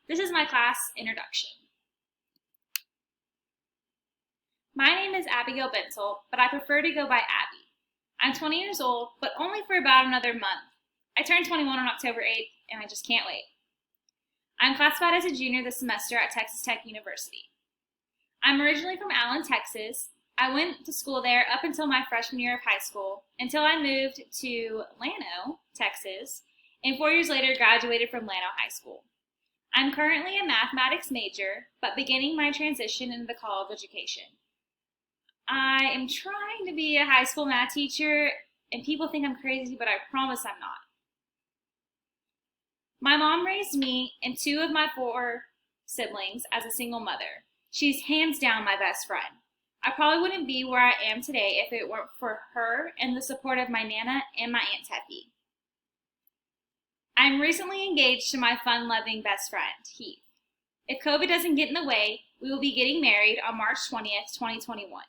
This is my class introduction. My name is Abigail Bensel, but I prefer to go by Abby. I'm 20 years old, but only for about another month. I turned 21 on October 8th, and I just can't wait. I'm classified as a junior this semester at Texas Tech University. I'm originally from Allen, Texas. I went to school there up until my freshman year of high school, until I moved to Llano, Texas, and 4 years later graduated from Llano High School. I'm currently a mathematics major, but beginning my transition into the college education. I am trying to be a high school math teacher, and people think I'm crazy, but I promise I'm not. My mom raised me and two of my four siblings as a single mother. She's hands down my best friend. I probably wouldn't be where I am today if it weren't for her and the support of my Nana and my Aunt Teppy. I'm recently engaged to my fun-loving best friend, Heath. If COVID doesn't get in the way, we will be getting married on March 20th, 2021.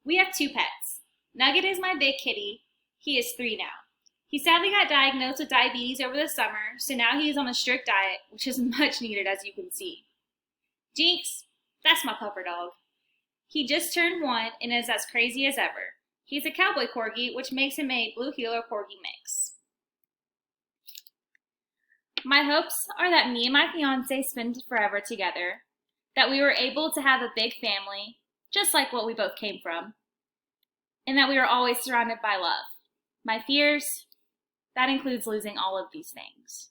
We have two pets. Nugget is my big kitty. He is 3 now. He sadly got diagnosed with diabetes over the summer, so now he is on a strict diet, which is much needed as you can see. Jinx, that's my pupper dog. He just turned 1 and is as crazy as ever. He's a cowboy corgi, which makes him a blue heeler corgi mix. My hopes are that me and my fiance spend forever together, that we were able to have a big family, just like what we both came from, and that we are always surrounded by love. My fears, that includes losing all of these things.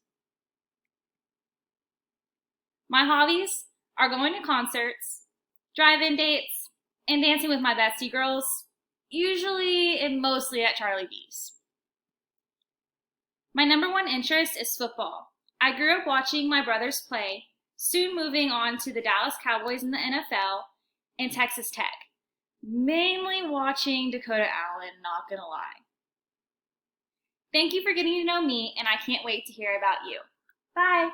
My hobbies are going to concerts, drive-in dates, and dancing with my bestie girls, usually and mostly at Charlie B's. My number one interest is football. I grew up watching my brothers play, soon moving on to the Dallas Cowboys in the NFL and Texas Tech. Mainly watching Dakota Allen, not gonna lie. Thank you for getting to know me, and I can't wait to hear about you. Bye!